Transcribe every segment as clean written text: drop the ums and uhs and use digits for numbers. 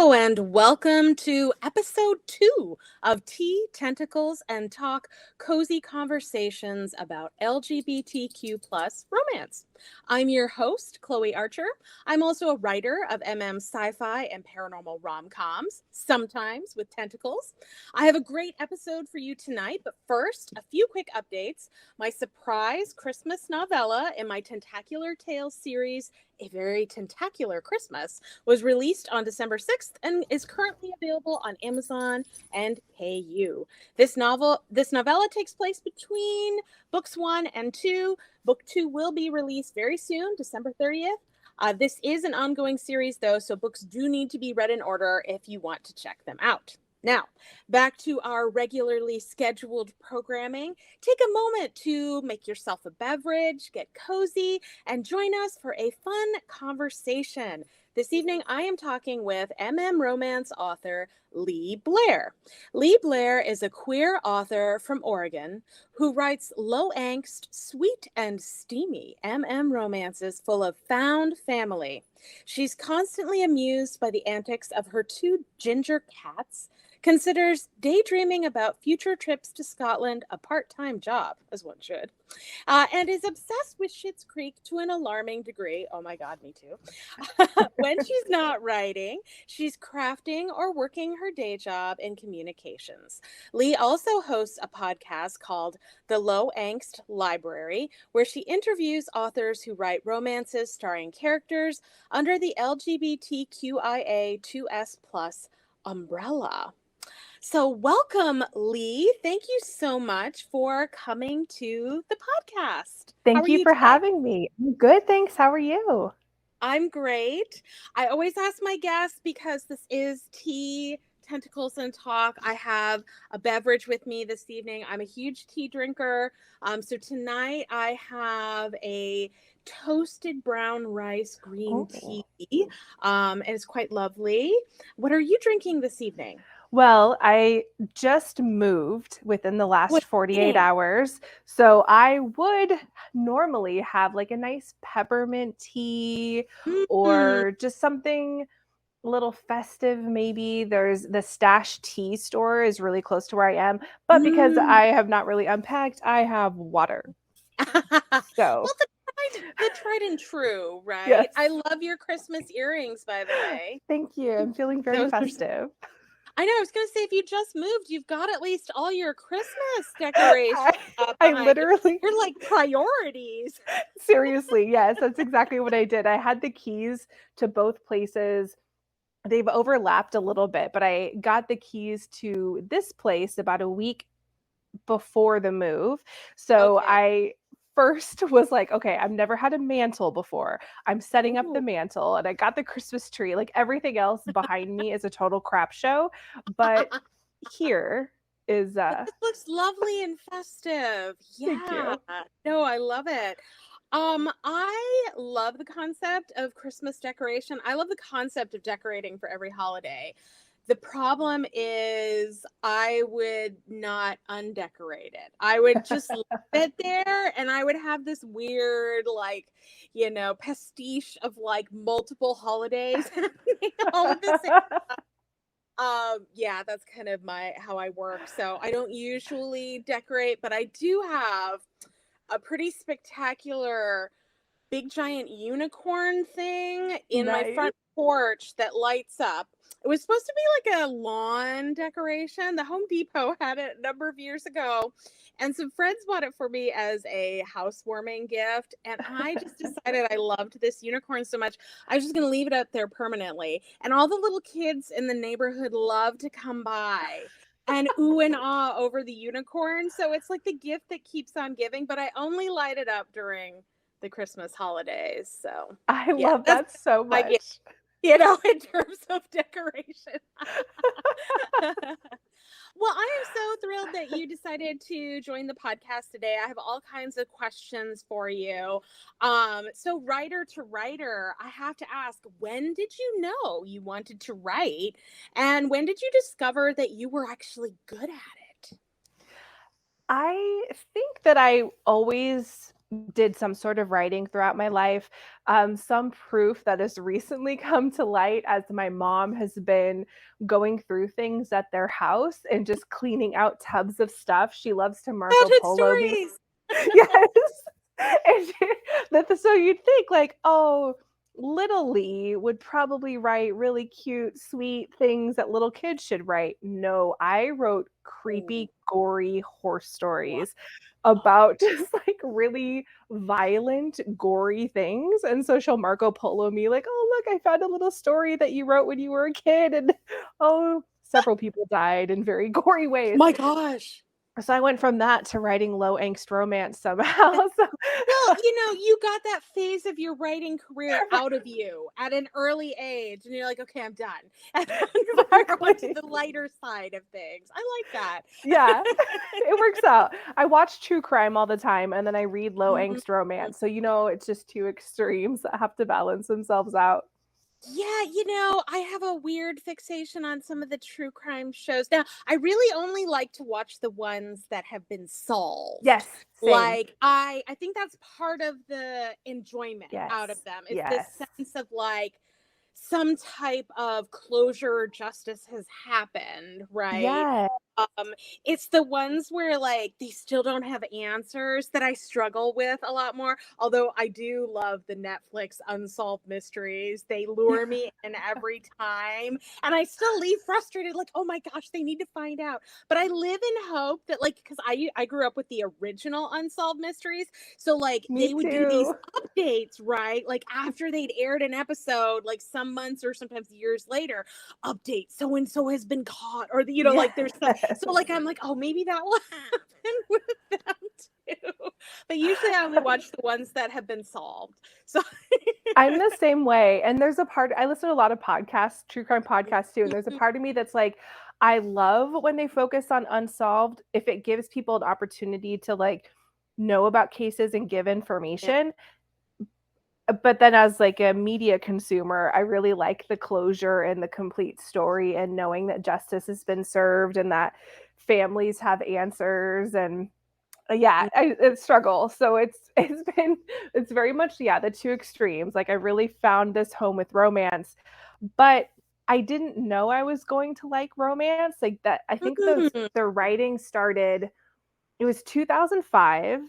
Hello and welcome to episode 2 of Tea, Tentacles, and Talk, cozy conversations about LGBTQ plus romance. I'm your host, Chloe Archer. I'm also a writer of sci-fi and paranormal rom-coms, sometimes with tentacles. I have a great episode for you tonight, but first, a few quick updates. My surprise Christmas novella in my Tentacular Tales series, A Very Tentacular Christmas, was released on December 6th and is currently available on Amazon and KU. This novella takes place between books 1 and 2. Book 2 will be released very soon, December 30th. This is an ongoing series, though, so books do need to be read in order if you want to check them out. Now, back to our regularly scheduled programming. Take a moment to make yourself a beverage, get cozy, and join us for a fun conversation. This evening, I am talking with romance author Lee Blair. Lee Blair is a queer author from Oregon who writes low angst, sweet and steamy romances full of found family. She's constantly amused by the antics of her 2 ginger cats, considers daydreaming about future trips to Scotland a part-time job, as one should, and is obsessed with Schitt's Creek to an alarming degree. Oh my God, me too. When she's not writing, she's crafting or working her day job in communications. Lee also hosts a podcast called the Low Angst Library, where she interviews authors who write romances starring characters under the LGBTQIA2S+ umbrella. So welcome, Lee. Thank you so much for coming to the podcast. How Thank are you you for today? having me. I'm good, thanks. How are you? I'm great. I always ask my guests, because this is Tea, Tentacles, and Talk, I have a beverage with me this evening. I'm a huge tea drinker. So tonight I have a toasted brown rice green Oh. tea. And it's quite lovely. What are you drinking this evening? Well, I just moved within the What last are you 48 eating? hours. So I would normally have like a nice peppermint tea Mm, or just something a little festive, maybe. There's the Stash Tea store is really close to where I am. But because mm. I have not really unpacked, I have water. Well, So, the tried and true, right? yes. I love your Christmas earrings, by the way. Thank you. I'm feeling very Those are festive. I know, I was gonna say, if you just moved, you've got at least all your Christmas decorations I, up I behind you. literally, You're like priorities. seriously, yes, that's exactly what I did. I had the keys to both places. They've overlapped a little bit, but I got the keys to this place about a week before the move. So Okay. I first was like, okay, I've never had a mantle before. I'm setting up the Ooh. mantle and I got the Christmas tree. Like everything else behind me is a total crap show. But here is But this looks lovely and festive. thank Yeah. you. No, I love it. I love the concept of Christmas decoration. I love the concept of decorating for every holiday. The problem is I would not undecorate it. I would just leave it there, and I would have this weird, like, pastiche of like multiple holidays happening all at the same. Yeah, that's kind of how I work. So I don't usually decorate, but I do have a pretty spectacular big giant unicorn thing in my Nice. front porch that lights up. It was supposed to be like a lawn decoration. The Home Depot had it a number of years ago, and some friends bought it for me as a housewarming gift. And I just decided I loved this unicorn so much, I was just going to leave it up there permanently. And all the little kids in the neighborhood love to come by and ooh and ah over the unicorn. So it's like the gift that keeps on giving, but I only light it up during the Christmas holidays. So I yeah, love that's that so my gift, much. in terms of decoration. Well, I am so thrilled that you decided to join the podcast today. I have all kinds of questions for you. So writer to writer, I have to ask, when did you know you wanted to write? And when did you discover that you were actually good at it? I think that I always did some sort of writing throughout my life. Some proof that has recently come to light as my mom has been going through things at their house and just cleaning out tubs of stuff. She loves to Marco Childhood Polo me. stories. Yes. And so you'd think like, oh, little Lee would probably write really cute, sweet things that little kids should write. No, I wrote creepy, gory horse Wow. stories about just like really violent, gory things. And so she'll Marco Polo me like, oh, look, I found a little story that you wrote when you were a kid. And oh, several people died in very gory ways. My gosh. So I went from that to writing low angst romance somehow. So Well, you got that phase of your writing career out of you at an early age, and you're like, okay, I'm done. And then you're on to exactly. the lighter side of things. I like that. Yeah, it works out. I watch true crime all the time and then I read low Mhm. angst romance. So, it's just two extremes that have to balance themselves out. Yeah, I have a weird fixation on some of the true crime shows. Now, I really only like to watch the ones that have been solved. Yes, same. Like I think that's part of the enjoyment out of Yes, them. Is this yes. sense of like some type of closure or justice has happened, right? Yeah. Um, it's the ones where like they still don't have answers that I struggle with a lot more. Although I do love the Netflix unsolved mysteries. They lure me in every time. And I still leave frustrated, like, oh my gosh, they need to find out. But I live in hope that like because I grew up with the original unsolved mysteries. So like Me they would do these too. updates, right? Like after they'd aired an episode, like some months or sometimes years later, update so and so has been caught, or Yes. like there's some, so like I'm like, oh, maybe that will happen with them too. But usually I only watch the ones that have been solved. So I'm the same way. And there's a part, I listen to a lot of podcasts, true crime podcasts too. And there's a part of me that's like, I love when they focus on unsolved if it gives people an opportunity to like know about cases and give yeah. information. But then as like a media consumer, I really like the closure and the complete story and knowing that justice has been served and that families have answers and yeah, I struggle. So it's very much the two extremes. Like I really found this home with romance, but I didn't know I was going to like romance. Like that I think Mm, the writing started it was 2005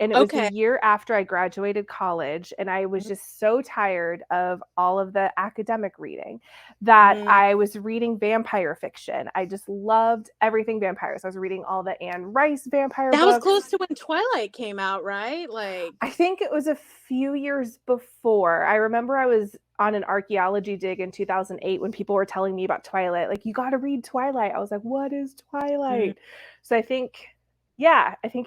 and it was the okay. year after I graduated college and I was just so tired of all of the academic reading that Mm. I was reading vampire fiction. I just loved everything vampires. I was reading all the Anne Rice vampire That was books. close to when Twilight came out, right? Like, I think it was a few years before. I remember I was on an archaeology dig in 2008 when people were telling me about Twilight. Like, you got to read Twilight. I was like, what is mm, Twilight? So I think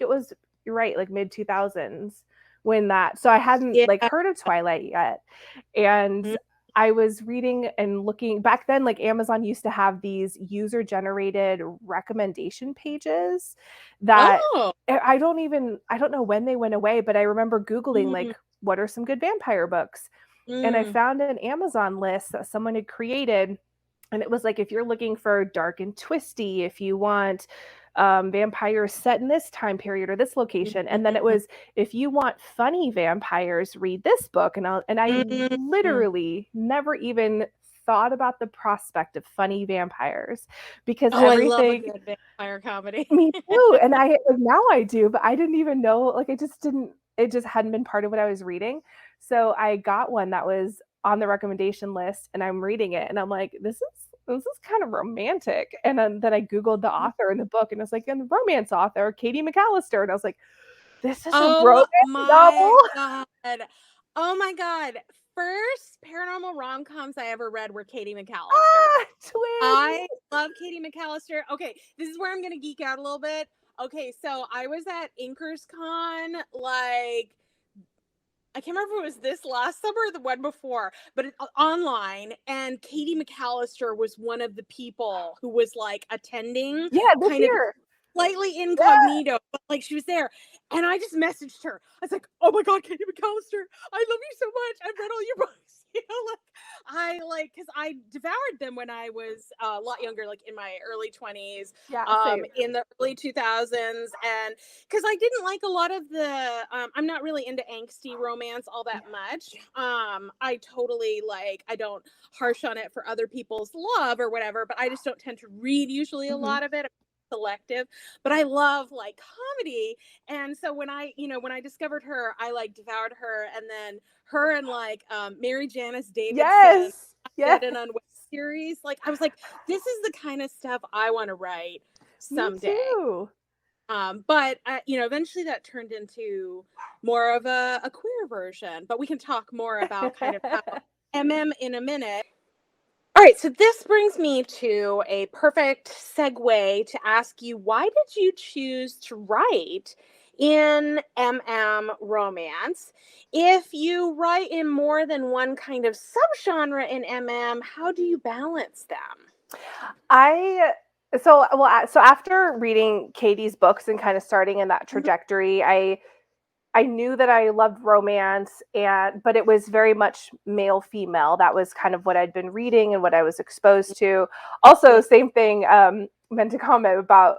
it was, you're right, like mid 2000s when that. So I hadn't yeah. like heard of Twilight yet. And Mm. I was reading and looking back then, like Amazon used to have these user generated recommendation pages that Oh. I don't know when they went away, but I remember Googling Mm, like, what are some good vampire books? And I mm, found an Amazon list that someone had created. And it was like, if you're looking for dark and twisty, if you want vampires set in this time period or this location. And then it mm, was, if you want funny vampires, read this book. And I mm. literally never even thought about the prospect of funny vampires because Oh, I love a everything good vampire comedy. me too, and I like, now I do, but I didn't even know, like, it just hadn't been part of what I was reading. So I got one that was on the recommendation list and I'm reading it and I'm like, this is kind of romantic. And then I Googled the author in the book and it's like, and the romance author, Katie McAllister. And I was like, this is a Oh romance novel? my god. Oh my god. First paranormal rom-coms I ever read were Katie McAllister. Ah, twins. I love Katie McAllister. Okay, this is where I'm gonna geek out a little bit. Okay, so I was at Inkers Con, like I can't remember if it was this last summer or the one before, but online, and Katie McAllister was one of the people who was like attending, Yeah, this kind of year. slightly Yeah. incognito, but like she was there. And I just messaged her. I was like, oh my God, Katie McAllister, I love you so much. I've read all your books. Because I devoured them when I was a lot younger, like in my early 20s, Yeah, same. in the early 2000s. And because I didn't like a lot of the, I'm not really into angsty romance all that much. I totally I don't harsh on it for other people's love or whatever, but I just don't tend to read usually a lot of it. Selective, but I love comedy. And so when I discovered her, I devoured her. And then her and Mary Janice Davidson Yes. did an Unwed series. I was like, this is the kind of stuff I want to write Me someday. too. But eventually that turned into more of a queer version. But we can talk more about kind of how in a minute. All right, so this brings me to a perfect segue to ask you, why did you choose to write in romance? If you write in more than one kind of subgenre in how do you balance them? So after reading Katie's books and kind of starting in that trajectory, I knew that I loved romance, but it was very much male female. That was kind of what I'd been reading and what I was exposed to. Also, same thing, meant to comment about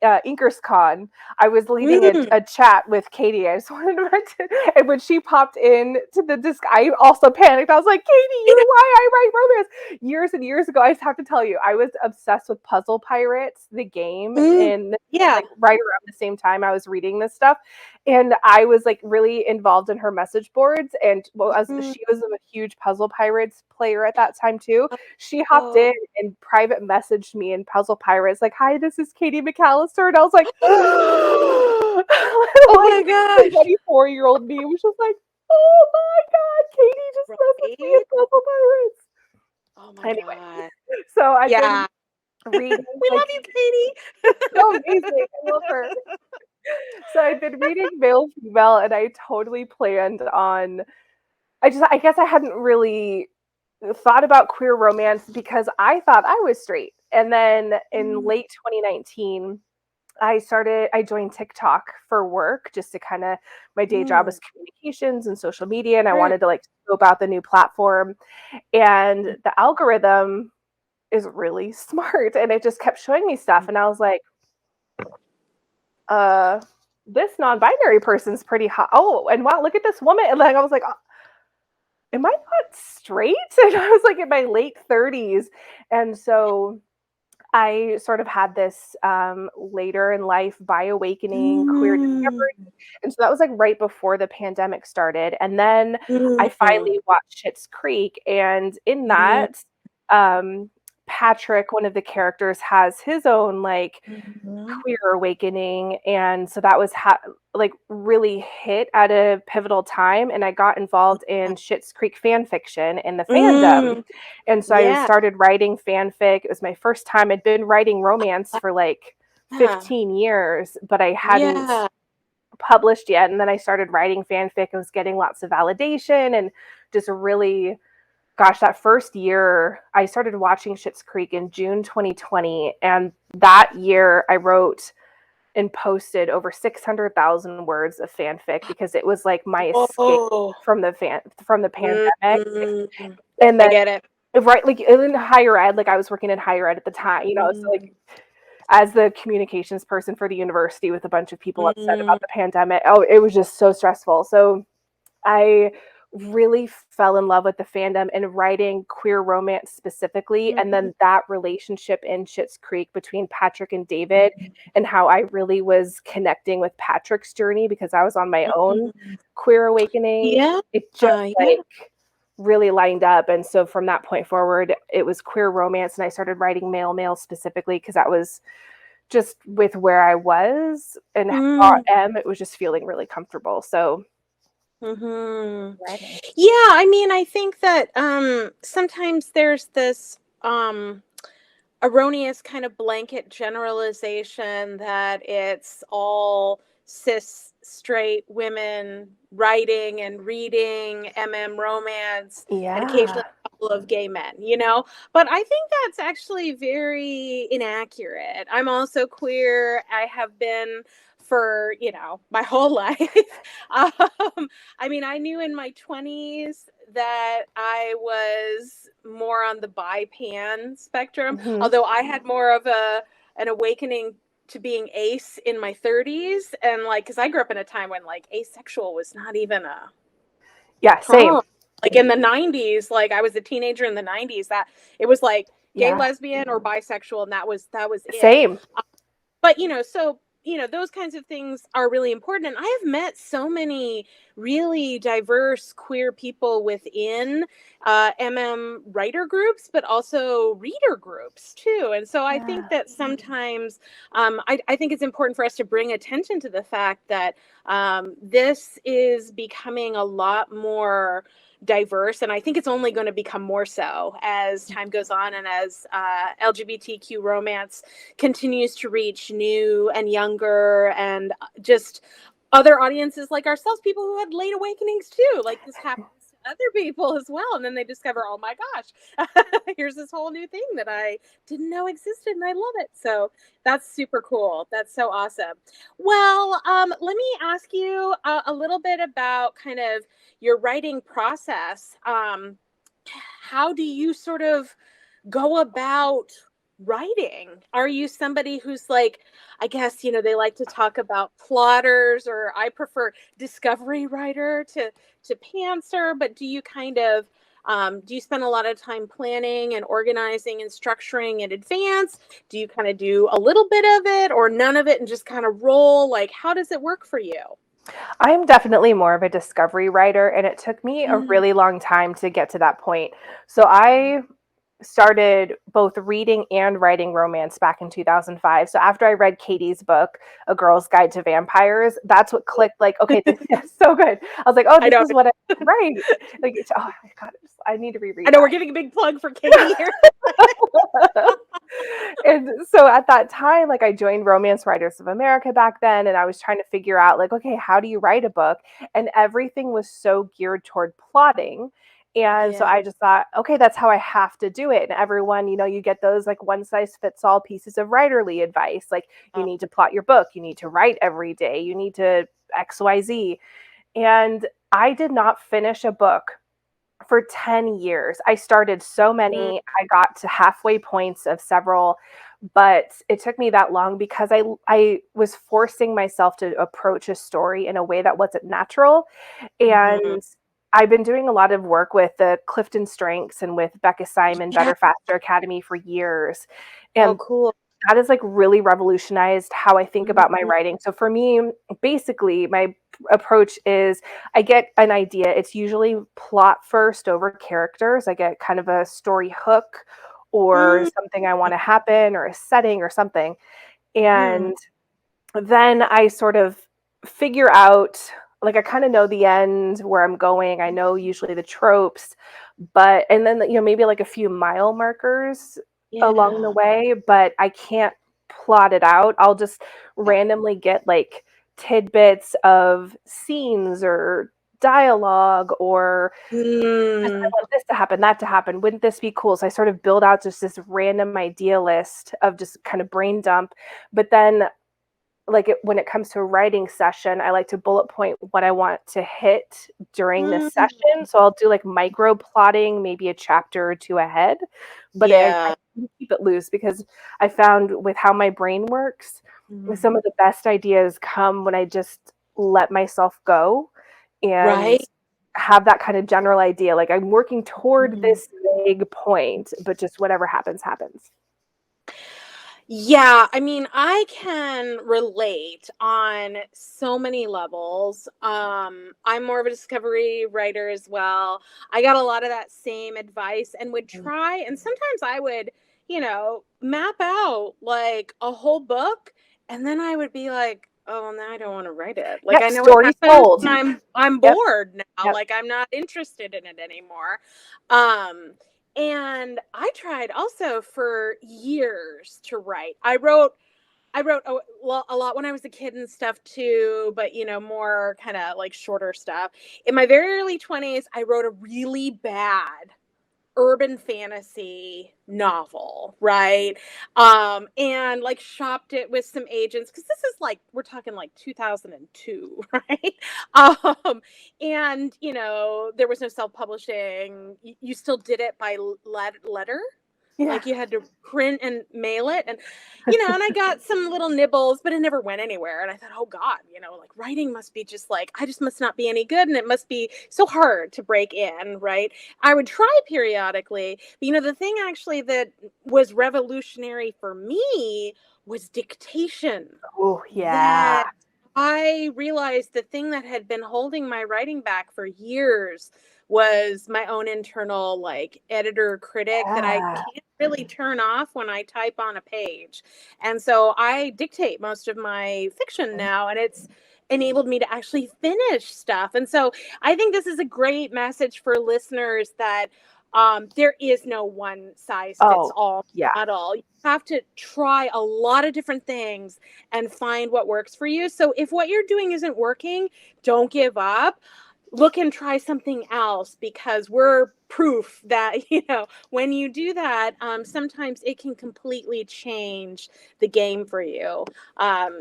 InkersCon. I was leading a chat with Katie. I just wanted to, and when she popped in to the disc, I also panicked. I was like, Katie, you know why I write romance? Years and years ago, I just have to tell you, I was obsessed with Puzzle Pirates, the game, and right around the same time I was reading this stuff. And I was really involved in her message boards. And she was a huge Puzzle Pirates player at that time too. She hopped in and private messaged me in Puzzle Pirates, like, "Hi, this is Katie McAllister." And I was like, oh my gosh. 24-year-old me was just like, oh my God, Katie just messaged me in Puzzle Pirates. Oh my God. So I've been reading. We love you, Katie. So amazing. I love her. So I've been reading male female, and I totally planned on. I guess I hadn't really thought about queer romance because I thought I was straight. And then in late 2019, I joined TikTok for work, just to kind of, my day job was communications and social media, and I wanted to scope out the new platform. And the algorithm is really smart, and it just kept showing me stuff, and I was like, this non-binary person's pretty hot. Oh, and wow, look at this woman. And I was like, am I not straight? And I was in my late 30s. And so I sort of had this later in life bi awakening, queer discovery. And so that was right before the pandemic started. And then I finally watched Schitt's Creek. And in that, Patrick, one of the characters, has his own queer awakening. And so that was really hit at a pivotal time. And I got involved in Schitt's Creek fan fiction in the fandom. And so I started writing fanfic. It was my first time. I'd been writing romance for 15 years, but I hadn't published yet. And then I started writing fanfic and was getting lots of validation and just really, gosh, that first year, I started watching Schitt's Creek in June 2020. And that year I wrote and posted over 600,000 words of fanfic because it was my escape from the pandemic. And then I get it. Right, in higher ed, I was working in higher ed at the time, so as the communications person for the university with a bunch of people upset about the pandemic, it was just so stressful. So I really fell in love with the fandom and writing queer romance specifically. And then that relationship in Schitt's Creek between Patrick and David, and how I really was connecting with Patrick's journey because I was on my own queer awakening. It just really lined up. And so from that point forward, it was queer romance. And I started writing male specifically because that was just with where I was and how I am, it was just feeling really comfortable. So yeah, I mean, I think that sometimes there's this erroneous kind of blanket generalization that it's all cis straight women writing and reading romance and occasionally a couple of gay men, but I think that's actually very inaccurate. I'm also queer. I have been for, my whole life. I mean, I knew in my 20s that I was more on the bi-pan spectrum, Mhm. although I had more of an awakening to being ace in my 30s. And like, because I grew up in a time when like asexual was not even a Yeah, same. term. Like in the 90s, like I was a teenager in the 90s, that it was like gay, Yeah, lesbian, or bisexual, and that was it. same. But so those kinds of things are really important, and I have met so many really diverse queer people within writer groups, but also reader groups too. And so I Yeah. think that sometimes I think it's important for us to bring attention to the fact that this is becoming a lot more diverse, and I think it's only going to become more so as time goes on, and as LGBTQ romance continues to reach new and younger and just other audiences like ourselves, people who had late awakenings too. Like this happens to other people as well. And then they discover, oh my gosh, here's this whole new thing that I didn't know existed, and I love it. So that's super cool. That's so awesome. Well, let me ask you a little bit about kind of your writing process. How do you sort of go about writing? Are you somebody who's like, I guess, they like to talk about plotters, or I prefer discovery writer to pantser, but do you kind of do you spend a lot of time planning and organizing and structuring in advance? Do you kind of do a little bit of it or none of it and just kind of roll? Like, how does it work for you? I'm definitely more of a discovery writer, and it took me a Mm. really long time to get to that point. So I started both reading and writing romance back in 2005. So after I read Katie's book, A Girl's Guide to Vampires, that's what clicked, like, okay, this is so good. I was like, oh, I this know. is what I write. Like, oh my God, I need to I reread know we're that. giving a big plug for Katie here. And so at that time, like I joined Romance Writers of America back then, and I was trying to figure out, like, okay, how do you write a book? And everything was so geared toward plotting. And so Yeah. I just thought, okay, that's how I have to do it. And everyone, you get those like one size fits all pieces of writerly advice. Like, you need to plot your book, you need to write every day, you need to XYZ. And I did not finish a book for 10 years. I started so Mm. many, I got to halfway points of several, but it took me that long because I was forcing myself to approach a story in a way that wasn't natural. Mhm. And I've been doing a lot of work with the Clifton Strengths and with Becca Simon Yeah. Better Faster Academy for years. Oh, And cool. that has like really revolutionized how I think about my Mhm. writing. So for me, basically, my approach is I get an idea. It's usually plot first over characters. I get kind of a story hook or Mm. something I want to happen or a setting or something. Mhm. And then I sort of figure out, like, I kind of know the end where I'm going. I know usually the tropes, but, and then, maybe like a few mile markers along the Yeah. way, but I can't plot it out. I'll just Yeah. randomly get like tidbits of scenes or dialogue or just, I Mm. want this to happen, that to happen. Wouldn't this be cool? So I sort of build out just this random idea list of just kind of brain dump. But then when it comes to a writing session, I like to bullet point what I want to hit during this Mm. session. So I'll do like micro plotting, maybe a chapter or two ahead, but I Yeah. keep it loose because I found with how my brain works, Mm. some of the best ideas come when I just let myself go and Right. have that kind of general idea. Like I'm working toward Mm. this vague point, but just whatever happens, happens. Yeah, I mean, I can relate on so many levels. I'm more of a discovery writer as well. I got a lot of that same advice and would try, and sometimes I would, map out like a whole book, and then I would be like, oh, now I don't want to write it. Like Yep, I know what story happens, sold. and I'm Yep, bored now. yep. Like I'm not interested in it anymore. Um, and I tried also for years to write. I wrote a lot when I was a kid and stuff too, but more kind of like shorter stuff. In my very early 20s, I wrote a really bad urban fantasy novel, right? And like shopped it with some agents because this is like we're talking like 2002, right? And there was no self-publishing. You still did it by letter. Yeah. Like you had to print and mail it. And and I got some little nibbles, but it never went anywhere. And I thought, oh God, like writing must be just like, I just must not be any good. And it must be so hard to break in, right? I would try periodically. But the thing actually that was revolutionary for me was dictation. Oh, yeah. That I realized the thing that had been holding my writing back for years was my own internal like editor critic that I Yeah. can't really turn off when I type on a page. And so I dictate most of my fiction now, and it's enabled me to actually finish stuff. And so I think this is a great message for listeners that there is no one size fits Oh, all yeah. model. You have to try a lot of different things and find what works for you. So if what you're doing isn't working, don't give up. Look and try something else, because we're proof that when you do that, sometimes it can completely change the game for you.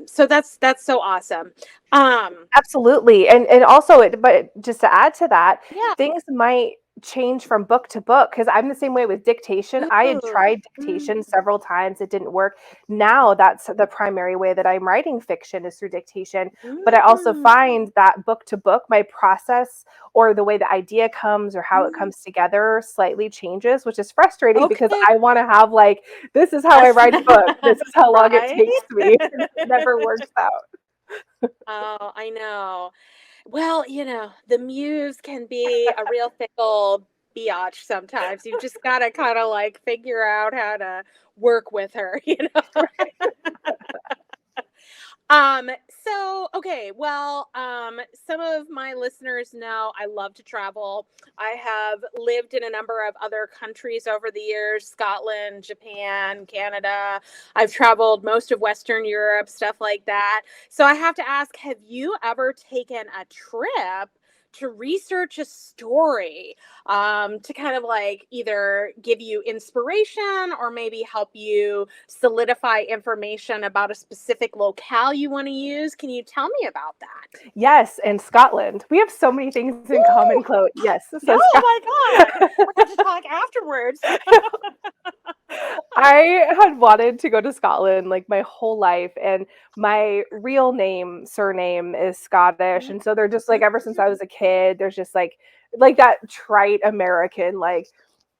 So that's so awesome. Absolutely. And also but just to add to that, Yeah. things might change from book to book because I'm the same way with dictation. I had Ooh. tried dictation several times. It didn't work. Now that's the primary way that I'm writing fiction is through dictation. But I also Mm. find that book to book, my process or the way the idea comes or how it comes together slightly changes, which is frustrating because Okay. I want to have like, this is how I write a book. This is how long it Right? takes me. It never works out. Oh, I know. Well, the muse can be a real fickle biatch sometimes. You just gotta kind of like figure out how to work with her, Um, so okay, well, some of my listeners know I love to travel. I have lived in a number of other countries over the years, Scotland, Japan, Canada. I've traveled most of Western Europe, stuff like that. So I have to ask, have you ever taken a trip to research a story, to kind of like either give you inspiration or maybe help you solidify information about a specific locale you want to use? Can you tell me about that? Yes, and Scotland. We have so many things in common, Woo! Chloe. Yes, so Oh Scott. my God. We have to talk afterwards. I had wanted to go to Scotland like my whole life, and my real surname is Scottish, and so they're just like ever since I was a kid, there's just like that trite American like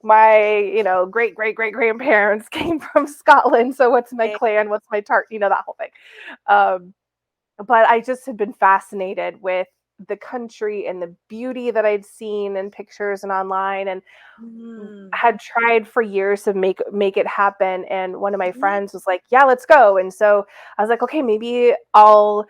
my great great great grandparents came from Scotland, so what's my clan, what's my tart, that whole thing. Um, but I just had been fascinated with the country and the beauty that I'd seen in pictures and online, and Mm. had tried for years to make it happen. And one of my friends was like, "Yeah, let's go." And so I was like, "Okay, maybe I'll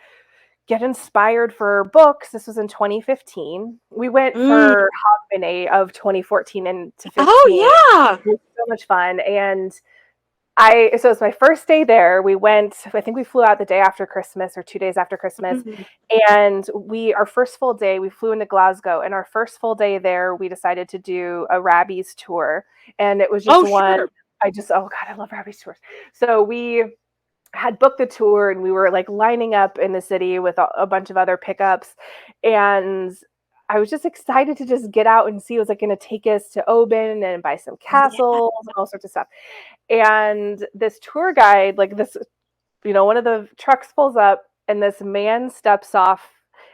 get inspired for books." This was in 2015. We went Mm. for Hogmanay of 2014 and to 15. Oh yeah. It was so much fun, and so it's my first day there. We went, I think we flew out the day after Christmas or 2 days after Christmas. Mhm. And our first full day, we flew into Glasgow. And our first full day there, we decided to do a Rabbi's tour. And it was just Oh one, sure. oh God, I love Rabbi's tours. So we had booked the tour and we were like lining up in the city with a bunch of other pickups. And I was just excited to just get out and see. It was like going to take us to Oban and buy some Yeah. castles and all sorts of stuff. And this tour guide, like this, one of the trucks pulls up and this man steps off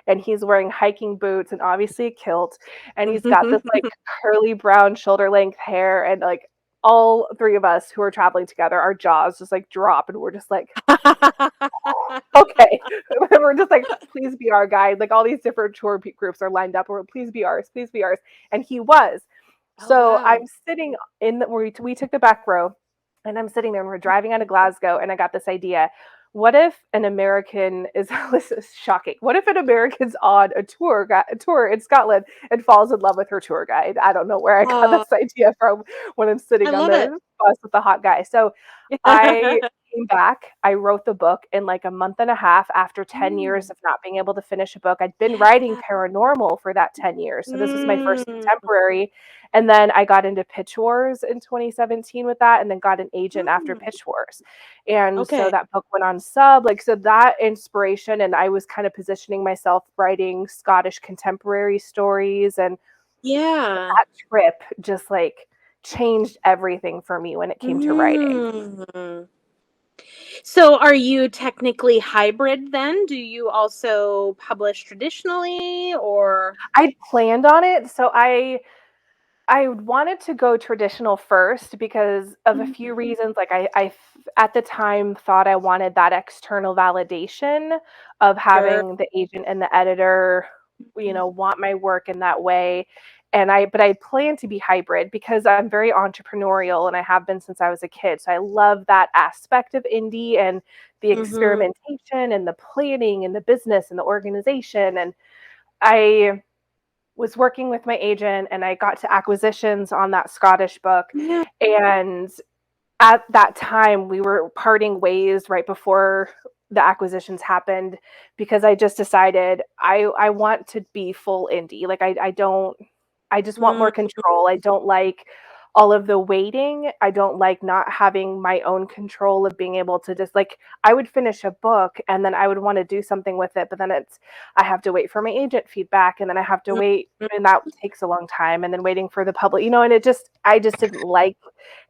and he's wearing hiking boots and obviously a kilt. And he's got this like curly brown shoulder length hair. And like all three of us who are traveling together, our jaws just like drop and we're just like, okay. We're just like, please be our guide. Like all these different tour groups are lined up. We're please be ours, please be ours. And he was. Oh So I'm wow. sitting where we took the back row, and I'm sitting there and we're driving out of Glasgow, and I got this idea. What if an American is this is shocking. What if an American's on a tour in Scotland and falls in love with her tour guide? I don't know where I got Oh, this idea from when I'm I sitting on love it. bus with the hot guy. So I came back. I wrote the book in like a month and a half after 10 years Mm. of not being able to finish a book. I'd been writing Yeah. paranormal for that 10 years. So this was my first Mm. contemporary. And then I got into Pitch Wars in 2017 with that, and then got an agent after Mm. Pitch Wars. And so Okay. that book went on sub, like, so that inspiration, and I was kind of positioning myself writing Scottish contemporary stories, and Yeah. that trip just like changed everything for me when it came to writing. Mm. So are you technically hybrid then? Do you also publish traditionally or? I planned on it, so I wanted to go traditional first because of a few Mhm. reasons. Like at the time thought I wanted that external validation of Sure. having the agent and the editor, want my work in that way. But I plan to be hybrid because I'm very entrepreneurial and I have been since I was a kid. So I love that aspect of indie and the Mhm. experimentation and the planning and the business and the organization. And I was working with my agent and I got to acquisitions on that Scottish book. Yeah. And at that time, we were parting ways right before the acquisitions happened because I just decided I want to be full indie. Like I don't I just want more Mm. control. I don't like all of the waiting. I don't like not having my own control of being able to just like I would finish a book and then I would want to do something with it, but then I have to wait for my agent feedback and then I have to wait and that takes a long time and then waiting for the public, and I just didn't like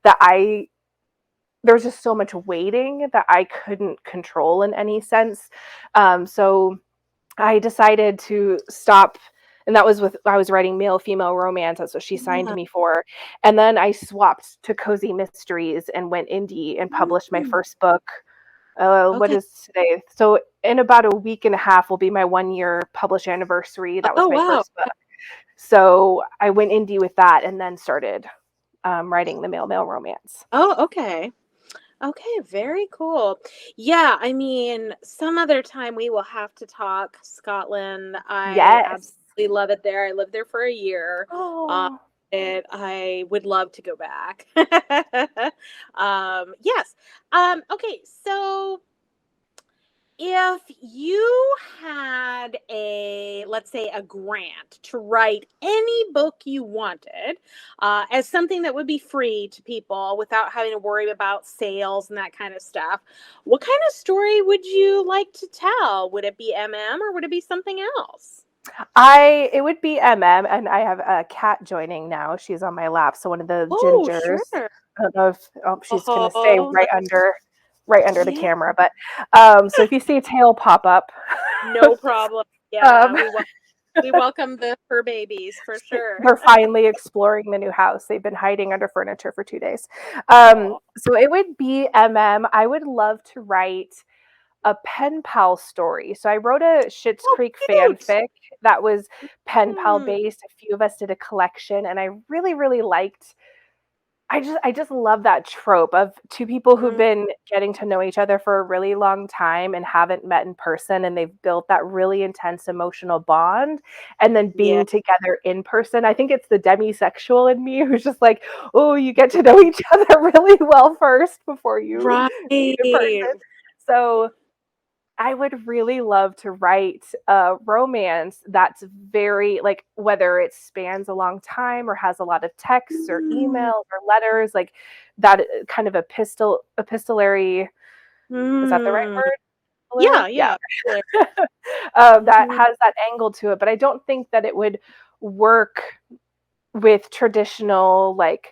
that there was just so much waiting that I couldn't control in any sense. So I decided to stop. And that was I was writing male female romance. That's what she signed Yeah. me for. And then I swapped to cozy mysteries and went indie and published my Mm. first book. What Okay. is today? So in about a week and a half will be my 1 year published anniversary. That was Oh, my wow. first book. So I went indie with that and then started writing the male romance. Oh, okay. Okay, very cool. Yeah, I mean, some other time we will have to talk Scotland. I Yes. absolutely love it there. I lived there for a year. Um, Oh. I would love to go back. Yes. Okay, so if you had let's say, a grant to write any book you wanted, as something that would be free to people without having to worry about sales and that kind of stuff, what kind of story would you like to tell? Would it be MM or would it be something else? It would be MM, and I have a cat joining now. She's on my lap, so one of the Oh, gingers. sure. I don't know if she's gonna stay Oh, right under the yeah, camera, but so if you see a tail pop up, no problem. Yeah, um, we welcome the fur babies for sure. they're finally exploring the new house. They've been hiding under furniture for 2 days. Oh, So it would be MM. I would love to write a pen pal story. So I wrote a Schitt's oh, Creek cute. fanfic that was pen pal Hmm. based. A few of us did a collection, and I really, really liked. I just love that trope of two people who've Mm, been getting to know each other for a really long time and haven't met in person, and they've built that really intense emotional bond, and then yeah. being together in person. I think it's the demisexual in me who's just like, oh, you get to know each other really well first before you meet in Right. person. So I would really love to write a romance that's very like whether it spans a long time or has a lot of texts or Mm, emails or letters, like that kind of epistolary, is that the right mm. word? Yeah, Epistolary? Yeah. yeah. Like, That mhm. has that angle to it, but I don't think that it would work with traditional like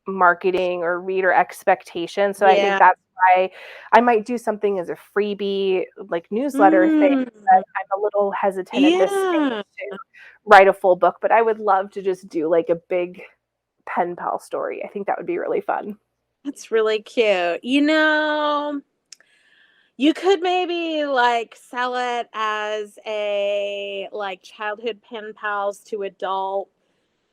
marketing or reader expectations. So I think Yeah. that's why I might do something as a freebie like newsletter thing, Mm, but I'm a little hesitant at this yeah. stage to write a full book, but I would love to just do like a big pen pal story. I think that would be really fun. That's really cute. You could maybe like sell it as a like childhood pen pals to adult.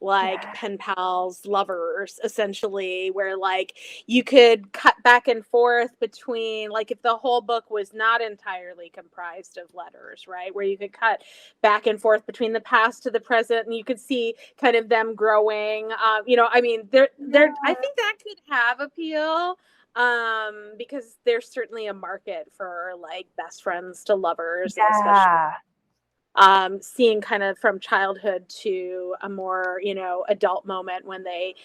like Yeah. pen pals, lovers, essentially, where like you could cut back and forth between, like, if the whole book was not entirely comprised of letters, right? Where you could cut back and forth between the past to the present, and you could see kind of them growing. I mean, I Yeah. think that could have appeal, because there's certainly a market for like best friends to lovers, and especially Yeah. seeing kind of from childhood to a more, adult moment when they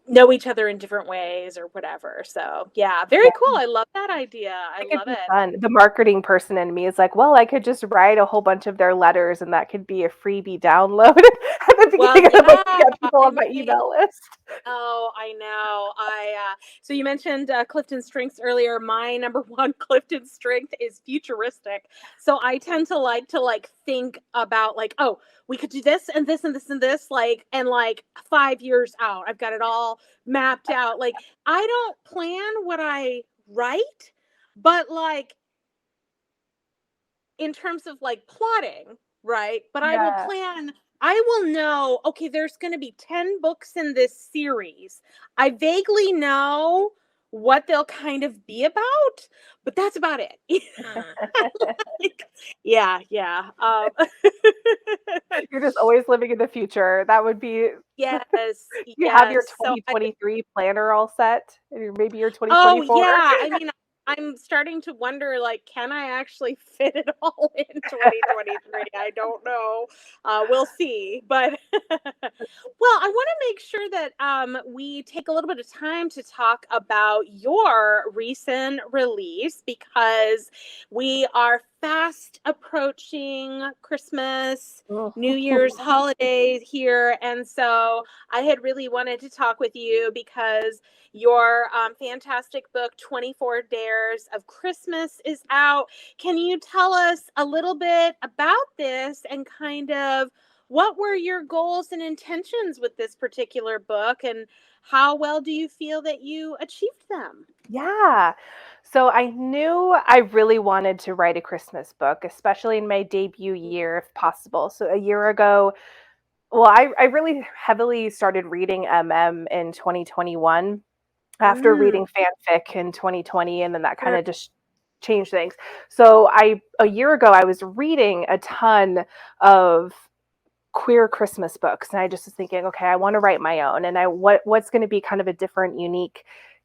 know each other in different ways or whatever. So yeah, very cool. I love that idea. I It could love be it. fun. The marketing person in me is like, well, I could just write a whole bunch of their letters and that could be a freebie download at the Well, beginning of the book to yeah, get people I on my mean, email list. oh, I know. So you mentioned Clifton Strengths earlier. My number one Clifton strength is futuristic. So I tend to like think about like, oh, we could do this and this and this and this, like, and like 5 years out. I've got it all mapped out. Like, I don't plan what I write, but like in terms of like plotting, right? But Yeah. I will know, okay, there's going to be 10 books in this series. I vaguely know what they'll kind of be about, but that's about it. Like, yeah, yeah. You're just always living in the future. That would be Yes, you have your yes. So 2023 planner all set, and maybe your oh 2024. yeah, I mean, I'm starting to wonder, like, can I actually fit it all in 2023? I don't know. We'll see. But well, I want to make sure that we take a little bit of time to talk about your recent release, because we are fast approaching Christmas, New Year's holidays here, and so I had really wanted to talk with you because your fantastic book, 24 Dares of Christmas, is out. Can you tell us a little bit about this and kind of what were your goals and intentions with this particular book, and how well do you feel that you achieved them? Yeah. So I knew I really wanted to write a Christmas book, especially in my debut year, if possible. So a year ago, well, I really heavily started reading in 2021 after Mm, reading fanfic in 2020, and then that kind sure. of just changed things. So a year ago, I was reading a ton of queer Christmas books, and I just was thinking, okay, I want to write my own, and what's going to be kind of a different, unique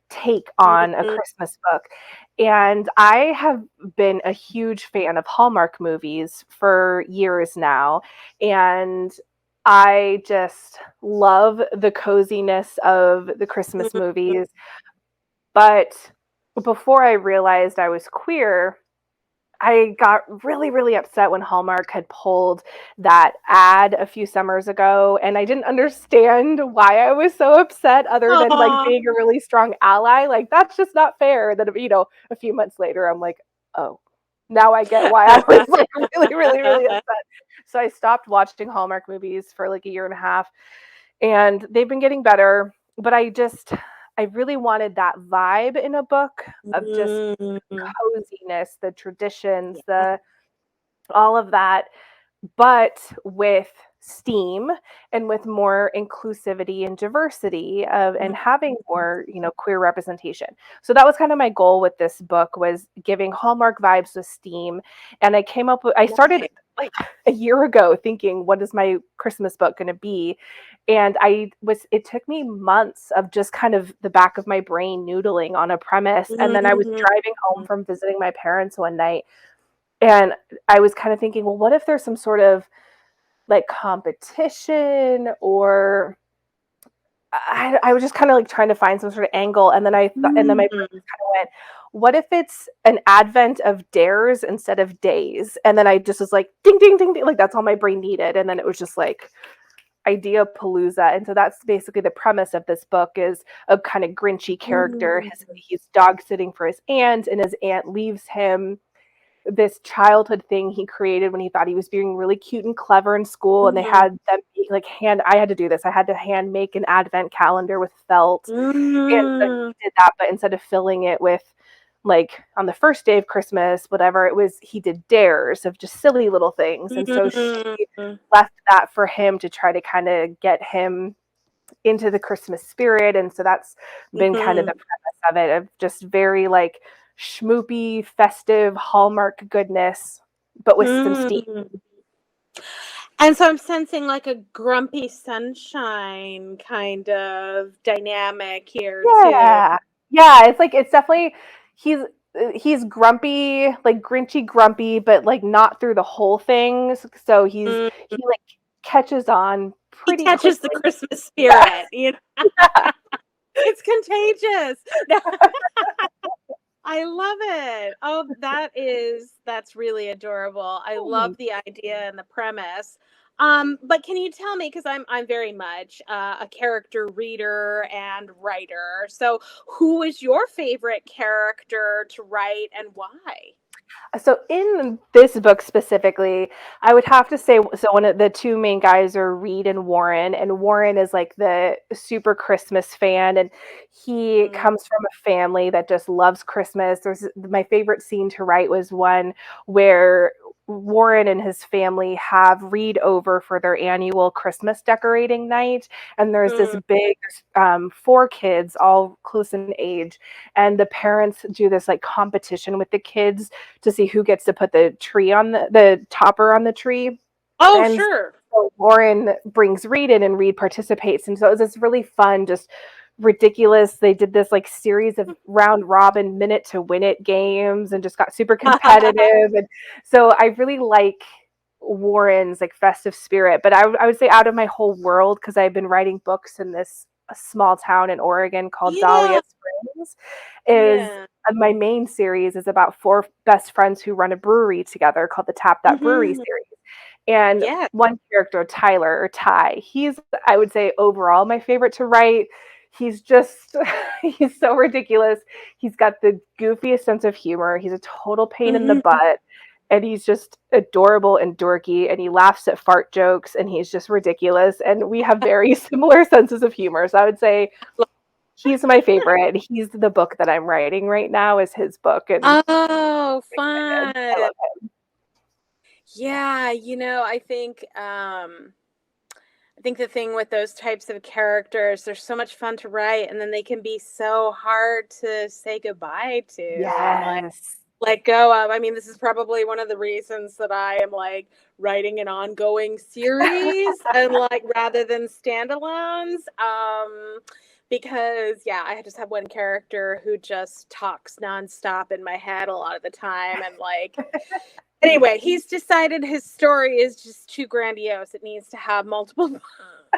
take on a Mhm. Christmas book. And I have been a huge fan of Hallmark movies for years now, and I just love the coziness of the Christmas Mhm. movies. But before I realized I was queer, I got really, really upset when Hallmark had pulled that ad a few summers ago, and I didn't understand why I was so upset other than like Aw. being a really strong ally. Like, that's just not fair. That, a few months later, I'm like, oh, now I get why I was like really, really, really upset. So I stopped watching Hallmark movies for like a year and a half, and they've been getting better. But I really wanted that vibe in a book of just Mm. coziness, the traditions, Yeah. the all of that, but with steam and with more inclusivity and diversity and having more, queer representation. So that was kind of my goal with this book, was giving Hallmark vibes with steam. And I started Nice. like a year ago thinking, what is my Christmas book going to be? And it took me months of just kind of the back of my brain noodling on a premise. And then I was Mhm. driving home from visiting my parents one night, and I was kind of thinking, well, what if there's some sort of like competition, or I was just kind of like trying to find some sort of angle. And then and then my brain Mm. just kind of went, what if it's an advent of dares instead of days? And then I just was like, ding, ding, ding, ding. Like, that's all my brain needed. And then it was just like idea palooza. And so that's basically the premise of this book, is a kind of grinchy character. Mm. He's dog sitting for his aunt, and his aunt leaves him this childhood thing he created when he thought he was being really cute and clever in school. And they Mhm. had them like I had to do this. I had to hand make an advent calendar with felt. And so he Mm. did that, but instead of filling it with like on the first day of Christmas, whatever it was, he did dares of just silly little things. And so she Mm, left that for him to try to kind of get him into the Christmas spirit. And so that's been kind of the mhm, premise of it, of just very like schmoopy, festive, Hallmark goodness, but with some steam. mm. And so I'm sensing like a grumpy sunshine kind of dynamic here too. Yeah. Yeah, it's like it's definitely he's grumpy, like Grinchy grumpy, but like not through the whole thing. So Mm. he like catches on He pretty catches the quickly. Christmas Yeah. spirit, you know? It's contagious. I love it. Oh, that's really adorable. I love the idea and the premise. But can you tell me, because I'm very much a character reader and writer. So who is your favorite character to write and why? So in this book specifically, I would have to say, so one of the two main guys are Reed and Warren is like the super Christmas fan, and he Mm, comes from a family that just loves Christmas. There's my favorite scene to write was one where Warren and his family have Reed over for their annual Christmas decorating night, and there's this mm, big four kids, all close in age, and the parents do this like competition with the kids to see who gets to put the tree on the topper on the tree. oh, And sure. so Lauren brings Reed in and Reed participates. And so it was this really fun, just ridiculous. They did this like series of round robin minute to win it games and just got super competitive. And so I really like Warren's like festive spirit. But I would say out of my whole world, because I've been writing books in this small town in Oregon called Dahlia Yeah, Springs, is yeah. my main series is about four best friends who run a brewery together called the Tap That Brewery Hmm. series. And Yeah. one character, Tyler or Ty, he's, I would say, overall my favorite to write. He's just, he's so ridiculous. He's got the goofiest sense of humor. He's a total pain in the Mhm. butt. And he's just adorable and dorky. And he laughs at fart jokes. And he's just ridiculous. And we have very similar senses of humor. So I would say he's my favorite. He's the book that I'm writing right now, is his book. And Oh, excited. I fun. love Yeah, I think the thing with those types of characters, they're so much fun to write and then they can be so hard to say goodbye it. to and like Yes. let go of. I mean, this is probably one of the reasons that I am like writing an ongoing series and like rather than standalones. Because yeah, I just have one character who just talks nonstop in my head a lot of the time and like anyway, he's decided his story is just too grandiose. It needs to have multiple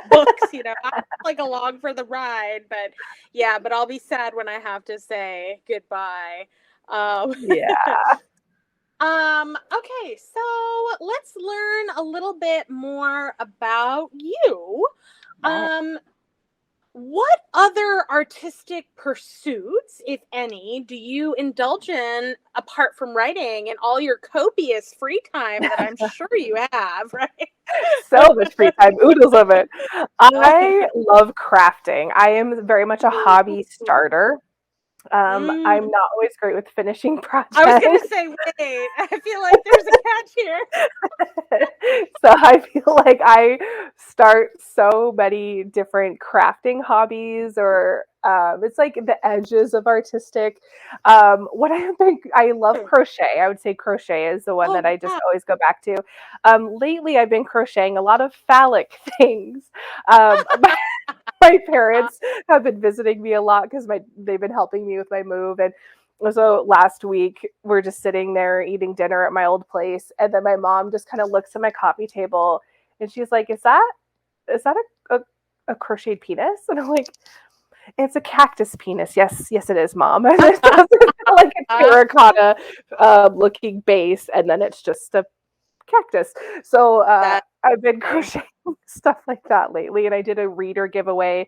books, you know. I'm like along for the ride, but yeah, but I'll be sad when I have to say goodbye. Um, Yeah. okay, so let's learn a little bit more about you. Right. Um, what other artistic pursuits, if any, do you indulge in apart from writing and all your copious free time that I'm sure you have, right? So much free time, oodles of it. I love crafting. I am very much a hobby starter. I'm Mm. not always great with finishing I was gonna projects. say, wait, I feel like there's a catch here. So I feel like I start so many different crafting hobbies, or it's like the edges of artistic. What I think, I love crochet. I would say crochet is the one that Oh I just wow. always go back to. Lately, I've been crocheting a lot of phallic things. Um, my parents have been visiting me a lot because they've been helping me with my move. And so last week we're just sitting there eating dinner at my old place, and then my mom just kind of looks at my coffee table and she's like, is that a crocheted penis? And I'm like, it's a cactus penis. Yes it is, mom. And it does like a terracotta looking base, and then it's just a cactus. So That's I've been funny. crocheting stuff like that lately, and I did a reader giveaway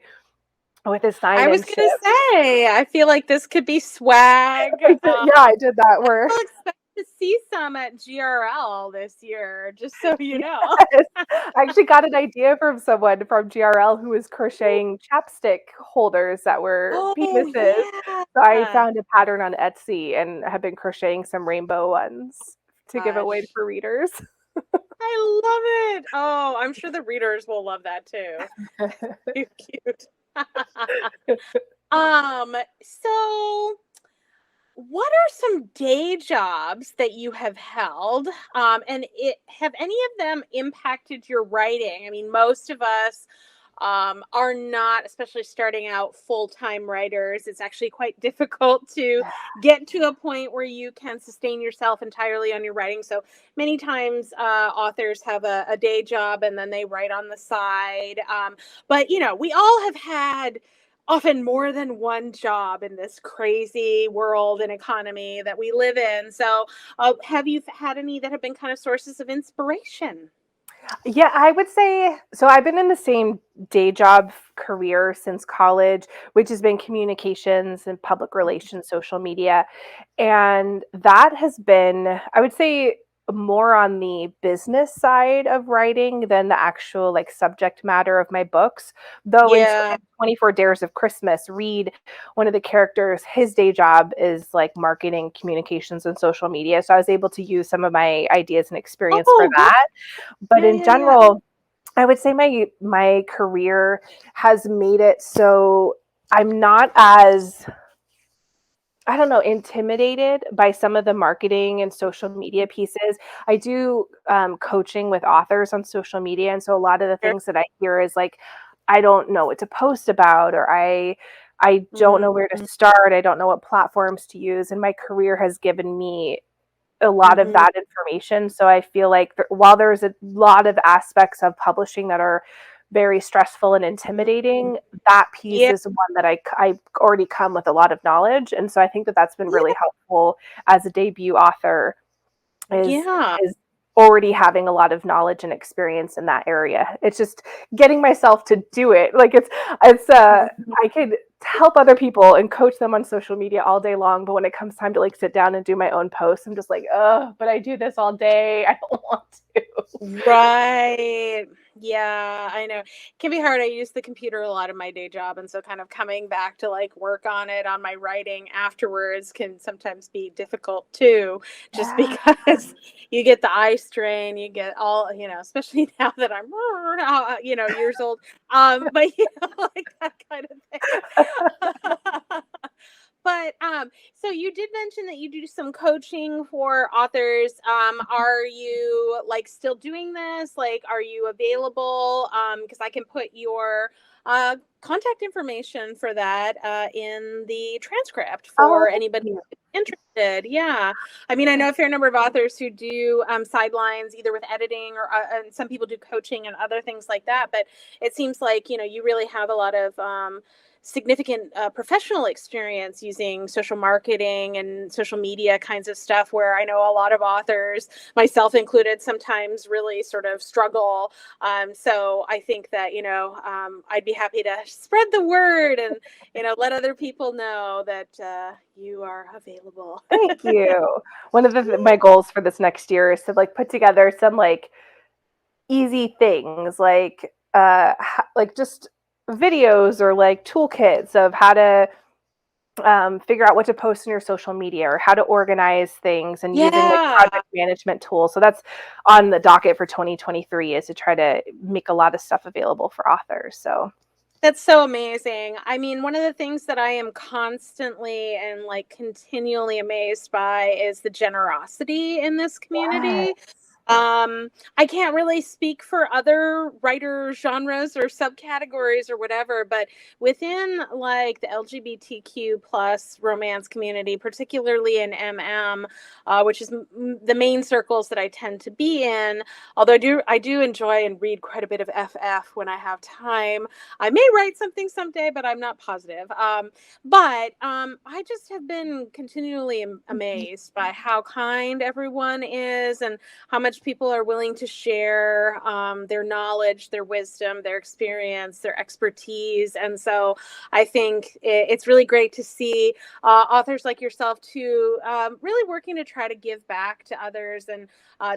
with a sign I was and gonna ship. say, I feel like this could be swag. Yeah, I did that where So expensive. to see some at GRL this year, just so you know. Yes. I actually got an idea from someone from GRL who was crocheting chapstick holders that were Oh penises. So I yeah. found a pattern on Etsy and have been crocheting some rainbow ones to give away Gosh. for readers. I love it. Oh, I'm sure the readers will love that too. Too cute. So what are some day jobs that you have held? And have any of them impacted your writing? I mean, most of us are not, especially starting out full-time writers. It's actually quite difficult to get to a point where you can sustain yourself entirely on your writing. So many times authors have a day job and then they write on the side. But, we all have had often more than one job in this crazy world and economy that we live in. So have you had any that have been kind of sources of inspiration? Yeah, I would say so. I've been in the same day job career since college, which has been communications and public relations, social media. And that has been, I would say, more on the business side of writing than the actual like subject matter of my books. Though Yeah. in 24 Dares of Christmas, Reed, one of the characters, his day job is like marketing, communications, and social media. So I was able to use some of my ideas and experience for Oh, good. that. But Yeah, in yeah, yeah. general, I would say my career has made it so I'm not as, I don't know, intimidated by some of the marketing and social media pieces. I do coaching with authors on social media, and so a lot of the Sure. things that I hear is like, I don't know what to post about, or I don't know where to Mhm, start. I don't know what platforms to use, and my career has given me a lot of mhm. that information. So I feel like while there's a lot of aspects of publishing that are very stressful and intimidating, that piece Yeah, is one that I already come with a lot of knowledge. And so I think that that's been really yeah, helpful as a debut author is yeah. is already having a lot of knowledge and experience in that area. It's just getting myself to do it. Like it's Mhm. I could help other people and coach them on social media all day long, but when it comes time to like sit down and do my own posts, I'm just like, oh, but I do this all day. I don't want to. Right. Yeah, I know. It can be hard. I use the computer a lot in my day job, and so kind of coming back to like work on it on my writing afterwards can sometimes be difficult too, just Yeah. because you get the eye strain, you get all, especially now that I'm, years old. But like that kind of thing. But so you did mention that you do some coaching for authors. Are you like still doing this? Like, are you available? Because I can put your contact information for that in the transcript Oh, for thank anybody you. interested. Yeah, I mean, I know a fair number of authors who do sidelines either with editing or and some people do coaching and other things like that. But it seems like you really have a lot of significant professional experience using social marketing and social media kinds of stuff, where I know a lot of authors, myself included, sometimes really sort of struggle. So I think that I'd be happy to spread the word and let other people know that you are available. Thank you. One of my goals for this next year is to like put together some like easy things like just videos or like toolkits of how to figure out what to post in your social media or how to organize things and using like Yeah. project management tools. So that's on the docket for 2023 is to try to make a lot of stuff available for authors. So That's so amazing. I mean, one of the things that I am constantly and like continually amazed by is the generosity in this community. yes. I can't really speak for other writer genres or subcategories or whatever, but within like the LGBTQ plus romance community, particularly in MM, which is the main circles that I tend to be in. Although I do enjoy and read quite a bit of FF when I have time. I may write something someday, but I'm not positive. But I just have been continually amazed by how kind everyone is and how much much people are willing to share their knowledge, their wisdom, their experience, their expertise. And so I think it's really great to see authors like yourself too, really working to try to give back to others and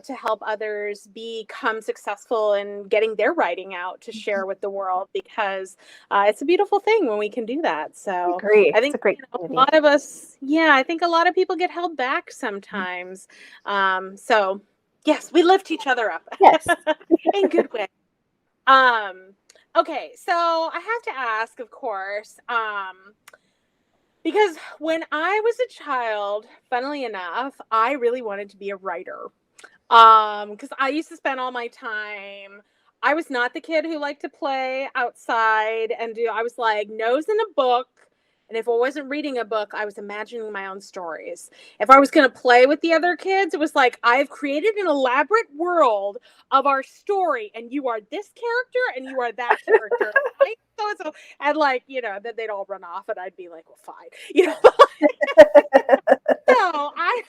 to help others become successful in getting their writing out to share with the world, because it's a beautiful thing when we can do that. I So agree. I It's think a great a community. lot of us, yeah, I think a lot of people get held back sometimes. So yes, we lift each other up Yes. in good way. Um, okay, so I have to ask, of course, because when I was a child, funnily enough, I really wanted to be a writer. Because I used to spend all my time. I was not the kid who liked to play outside and do. I was like nose in a book, and if I wasn't reading a book, I was imagining my own stories. If I was going to play with the other kids, it was like I've created an elaborate world of our story, and you are this character, and you are that character. Right? So, and like then they'd all run off, and I'd be like, well, fine. So I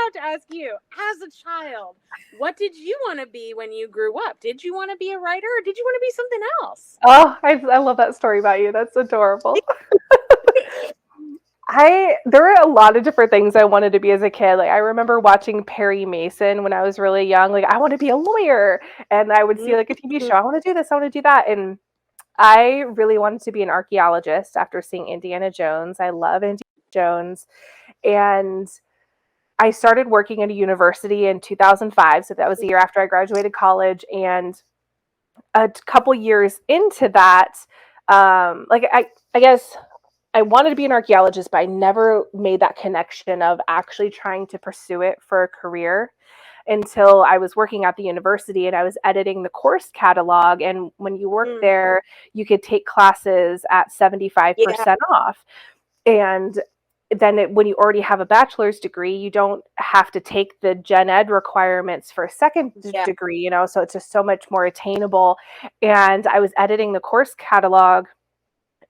have to ask you, as a child, what did you want to be when you grew up? Did you want to be a writer, or did you want to be something else? Oh, I love that story about you. That's adorable. There were a lot of different things I wanted to be as a kid. Like I remember watching Perry Mason when I was really young. Like I want to be a lawyer, and I would see like a TV show. I want to do this. I want to do that, and I really wanted to be an archaeologist after seeing Indiana Jones. I love Indiana Jones, and I started working at a university in 2005. So that was the year after I graduated college, and a couple years into that, I guess I wanted to be an archaeologist, but I never made that connection of actually trying to pursue it for a career until I was working at the university and I was editing the course catalog. And when you work Mm, there, you could take classes at yeah, 75% off. And then when you already have a bachelor's degree, you don't have to take the gen ed requirements for a second yeah. degree, so it's just so much more attainable. And I was editing the course catalog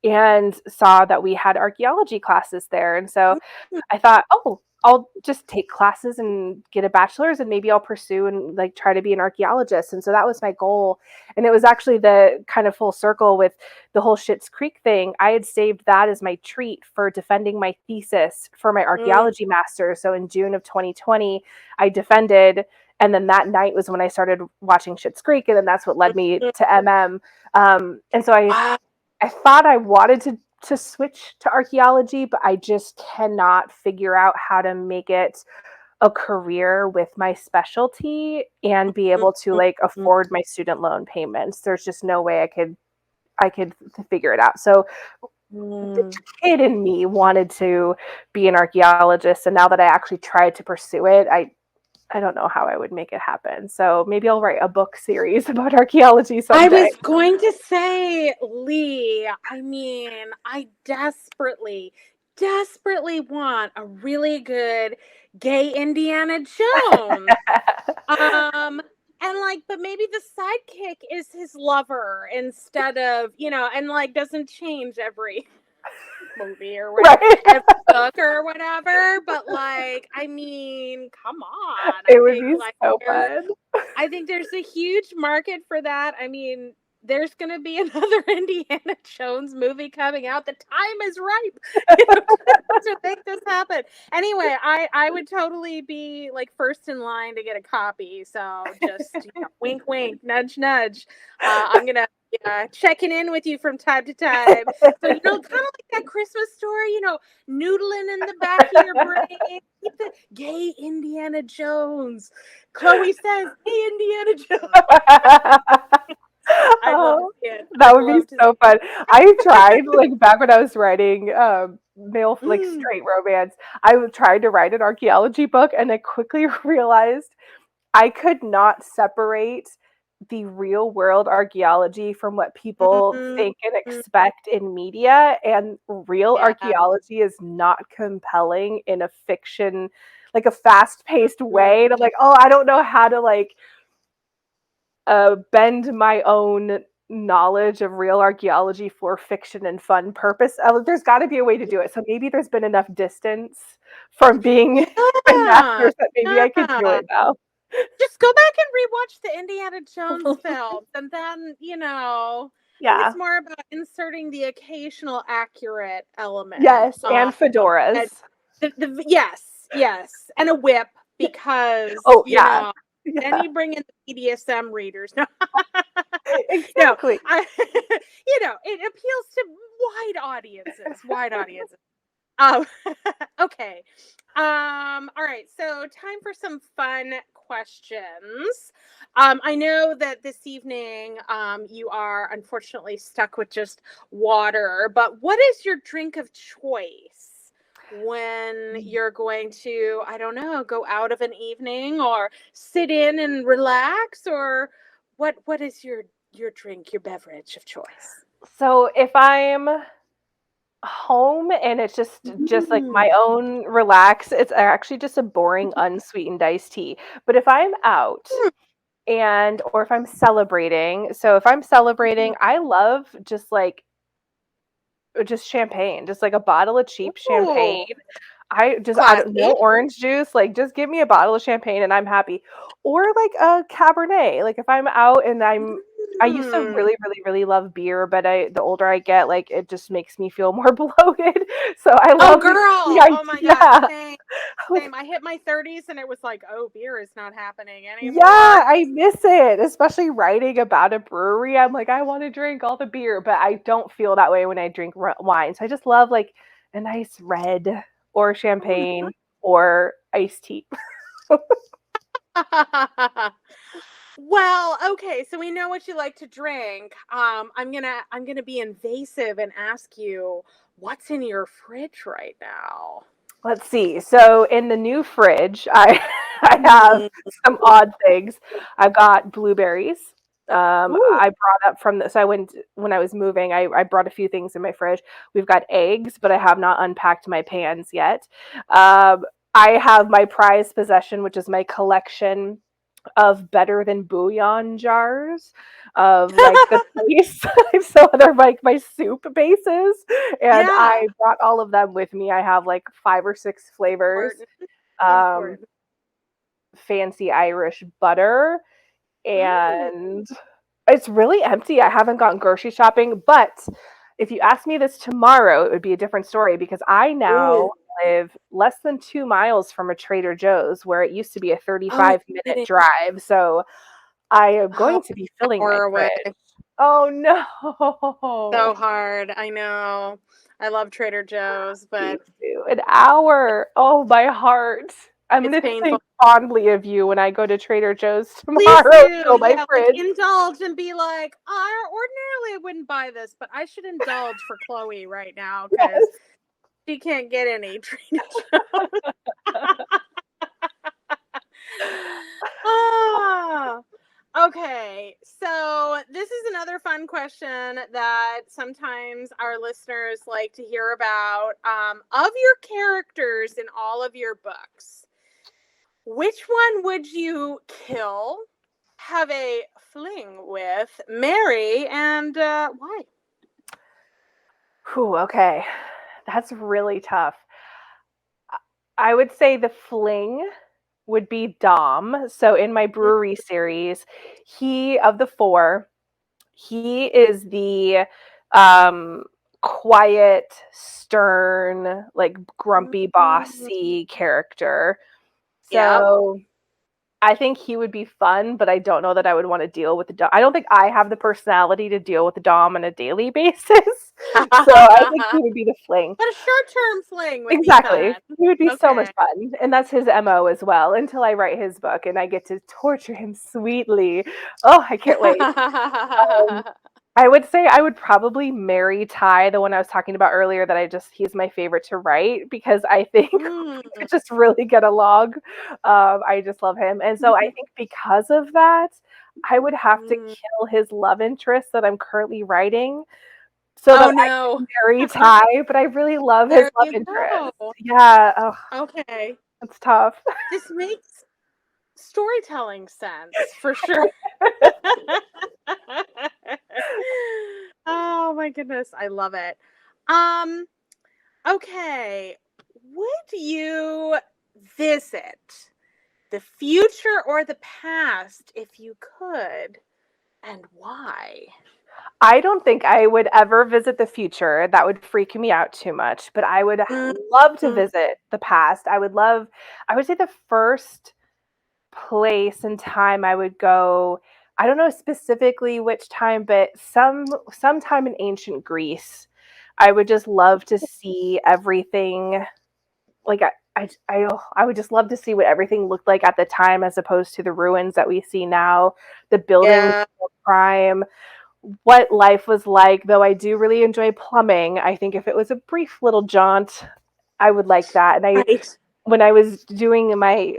and saw that we had archaeology classes there. And so Mm, I thought, oh, I'll just take classes and get a bachelor's and maybe I'll pursue and like try to be an archaeologist. And so that was my goal. And it was actually the kind of full circle with the whole Schitt's Creek thing. I had saved that as my treat for defending my thesis for my mm, archaeology master. So in June of 2020, I defended. And then that night was when I started watching Schitt's Creek. And then that's what led me mm. to MM. And so Wow. I thought I wanted to switch to archaeology, but I just cannot figure out how to make it a career with my specialty and be Mm, able to mm, like mm, afford my student loan payments. There's just no way I could figure it out. So the mm. kid in me wanted to be an archaeologist, and now that I actually tried to pursue it, I don't know how I would make it happen. So maybe I'll write a book series about archaeology I was someday. going to say, Lee, I mean, I desperately want a really good gay Indiana Jones. And like, but maybe the sidekick is his lover instead of, and like doesn't change every movie or whatever, Right. every book or whatever. But like, I mean, come on. It would be so fun. I think there's a huge market for that. I mean, there's going to be another Indiana Jones movie coming out. The time is ripe to make this happen. Anyway, I would totally be like first in line to get a copy. So just wink, wink, nudge, nudge. I'm gonna checking in with you from time to time. So kind of like that Christmas story. Noodling in the back of your brain. Keep the gay Indiana Jones. Chloe says, "Hey, Indiana Jones." I'd love to Oh, see it. that I'd would be love to see so fun. I tried, like, back when I was writing male, it. like, straight romance, tried to write an archaeology book, and I quickly realized I could not separate the real world archaeology from what people Mm, think and mm, expect in media. And real yeah. archaeology is not compelling in a fiction, like a fast paced Mm, way. And I'm like, oh, I don't know how to like bend my own knowledge of real archaeology for fiction and fun purpose. There's got to be a way to do it. So maybe there's been enough distance from being my yeah. masters that maybe I could do Yeah. it now. Just go back and rewatch the Indiana Jones films, and then, I think Yeah. it's more about inserting the occasional accurate element. Yes, and fedoras. And yes, and a whip because, Oh, yeah. then Yeah, you bring in the BDSM readers. No, no, exactly. it appeals to wide audiences. Um, okay. All right. So time for some fun questions. I know that this evening, you are unfortunately stuck with just water, but what is your drink of choice when you're going to, I don't know, go out of an evening or sit in and relax, or what is your drink, your beverage of choice? So if I'm home and it's just like Mm. my own relax, it's actually just a boring unsweetened iced tea. But if I'm out and or if I'm celebrating, so if I'm celebrating, I love just champagne, just like a bottle of cheap champagne. Ooh, I don't classy. no orange juice, like just give me a bottle of champagne and I'm happy. Or like a Cabernet. Like if I'm out and I used to Mm. really, really, really love beer, but the older I get, like it just makes me feel more bloated. So I Oh, love girl. the Oh my God. idea. Same. Like, Same. I hit my 30s and it was like, oh, beer is not happening yeah, anymore. I miss it, especially writing about a brewery. I'm like, I want to drink all the beer, but I don't feel that way when I drink wine. So I just love like a nice red or champagne or iced tea. Well, okay, so we know what you like to drink. I'm gonna be invasive and ask you what's in your fridge right now. Let's see. So in the new fridge, I I have Mm. some odd things. I've got blueberries. Ooh. I brought up from the so I went when I was moving. I brought a few things in my fridge. We've got eggs, but I have not unpacked my pans yet. I have my prized possession, which is my collection of better than bouillon jars of like the base. So they're like my soup bases. And Yeah. I brought all of them with me. I have like 5 or 6 flavors. Important. Um, Important. Fancy Irish butter. Mm. And it's really empty. I haven't gone grocery shopping, but if you ask me this tomorrow, it would be a different story because I now Ooh. live less than 2 miles from a Trader Joe's where it used to be a Oh, you're 35-minute kidding. drive. So I am Oh, going to be filling my hour away. fridge. Oh no. So hard. I know. I love Trader Joe's, Me but too. An hour. Oh, my heart. I'm it's going to think painful. fondly of you when I go to Trader Joe's Please tomorrow and do. fill my Yeah, like fridge. indulge and be like, I ordinarily wouldn't buy this, but I should indulge for Chloe right now because Yes. she can't get any Trader Joe's. Ah. Okay, so this is another fun question that sometimes our listeners like to hear about. Of your characters in all of your books, which one would you kill, have a fling with, marry, and why? Whew, okay. That's really tough. I would say the fling would be Dom. So in my brewery series, he of the four, he is the um quiet, stern, like grumpy Mm. bossy character. Yep. So I think he would be fun, but I don't know that I would want to deal with the Dom. I don't think I have the personality to deal with the Dom on a daily basis. So I think he But would be the fling. a short-term fling would be Exactly. fun. He would be so much Okay. fun. And that's his MO as well until I write his book and I get to torture him sweetly. Oh, I can't wait. Um, I would say I would probably marry Ty, the one I was talking about earlier, that he's my favorite to write because I think Mm. we could just really get along. I just love him. And so I think because of that, I would have to Mm. kill his love interest that I'm currently writing so that Oh I no. can marry Ty, but I really love his There love you interest. go. Yeah, oh, Okay. it's tough. This makes storytelling sense for sure. Oh my goodness, I love it. Um, okay. Would you visit the future or the past if you could, and why? I don't think I would ever visit the future. That would freak me out too much. But I would love to Mm-hmm. visit the past. I would say the first place and time I would go, I don't know specifically which time, but sometime in ancient Greece. I would just love to see everything. Like I would just love to see what everything looked like at the time as opposed to the ruins that we see now, the buildings Yeah. of crime, what life was like, though I do really enjoy plumbing. I think if it was a brief little jaunt, I would like that. And Right. when I was doing my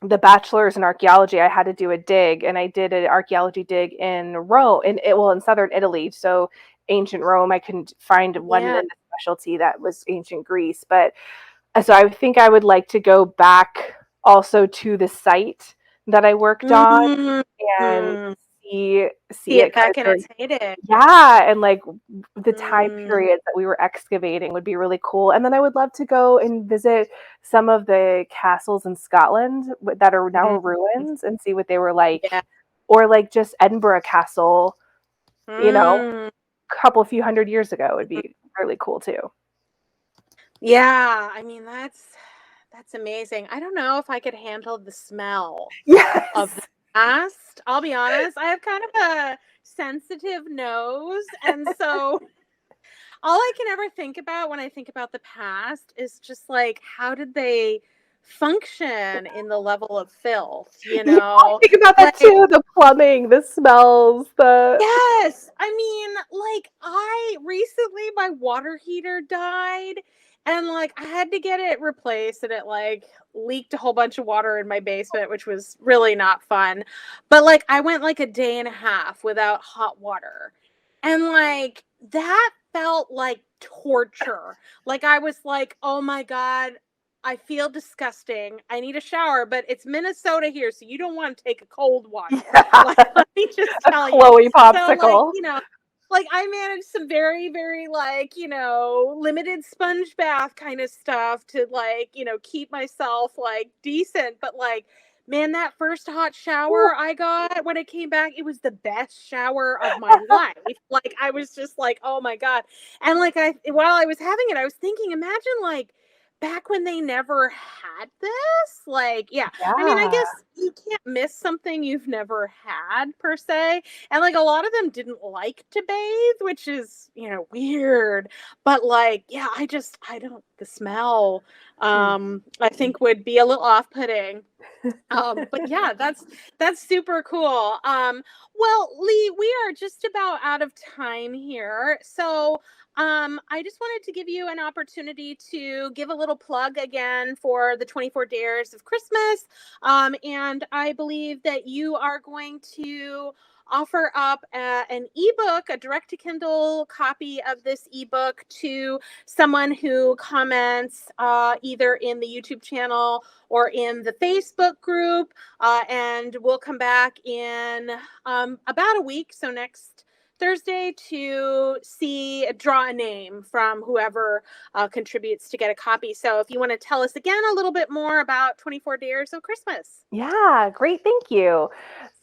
the bachelor's in archaeology, I had to do a dig, and I did an archaeology dig in Rome, in southern Italy, so ancient Rome. I couldn't find one in Yeah. the specialty that was ancient Greece, but so I think I would like to go back also to the site that I worked on and Mm-hmm. see See it it kind back in of its heyday. yeah, and like the time Mm, periods that we were excavating would be really cool. And then I would love to go and visit some of the castles in Scotland that are now mhm. ruins and see what they were like, Yeah. or like just Edinburgh Castle, you know, Mm. couple few hundred years ago would be really cool too. Yeah, I mean that's amazing. I don't know if I could handle the smell of the Yes. past. I'll be honest, I have kind of a sensitive nose, and so all I can ever think about when I think about the past is just like how did they function in the level of filth, you Yeah, I know? think about that Like too. The plumbing, the smells, the yes. I mean, like I recently my water heater died and like I had to get it replaced and it like leaked a whole bunch of water in my basement, which was really not fun. But like I went like a day and a half without hot water. And like that felt like torture. Like I was like, "Oh my god, I feel disgusting. I need a shower, but it's Minnesota here, so you don't want to take a cold one." yeah, Like, let me just a tell you. Chloe So, like, popsicle. like I managed some very, very, like, limited sponge bath kind of stuff to, like, keep myself, like, decent. But, like, man, that first hot shower I got when I came back, it was the best shower of my life. Like, I was just like, oh my God. And, like, while I was having it, I was thinking, imagine, like, back when they never had this. Like, yeah. I mean, I Yeah. guess you can't miss something you've never had per se. And like a lot of them didn't like to bathe, which is, weird. But like, yeah, I don't the smell Mm. I think would be a little off-putting. But yeah, that's super cool. Well, Lee, we are just about out of time here. So, I just wanted to give you an opportunity to give a little plug again for the 24 Dares of Christmas. And I believe that you are going to offer up an ebook, a direct to Kindle copy of this ebook to someone who comments either in the YouTube channel or in the Facebook group. And we'll come back in about a week. So next Thursday to draw a name from whoever contributes to get a copy. So if you want to tell us again a little bit more about 24 Dares of Christmas. Yeah, great. Thank you.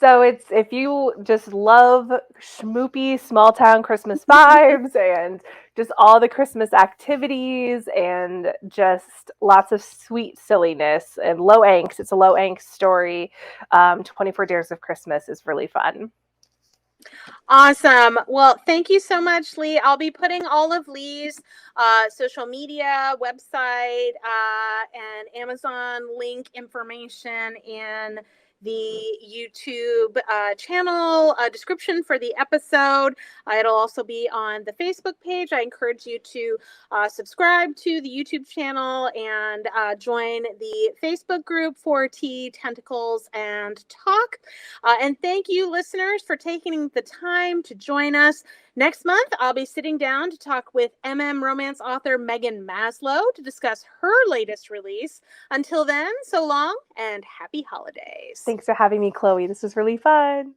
So it's if you just love schmoopy small town Christmas vibes and just all the Christmas activities and just lots of sweet silliness and low angst. It's a low angst story. 24 Dares of Christmas is really fun. Awesome. Well, thank you so much, Lee. I'll be putting all of Lee's social media, website, and Amazon link information in the YouTube channel description for the episode. It'll also be on the Facebook page. I encourage you to subscribe to the YouTube channel and join the Facebook group for Tea, Tentacles, and Talk. And thank you, listeners, for taking the time to join us. Next month, I'll be sitting down to talk with romance author Megan Maslow to discuss her latest release. Until then, so long and happy holidays. Thanks for having me, Chloe. This was really fun.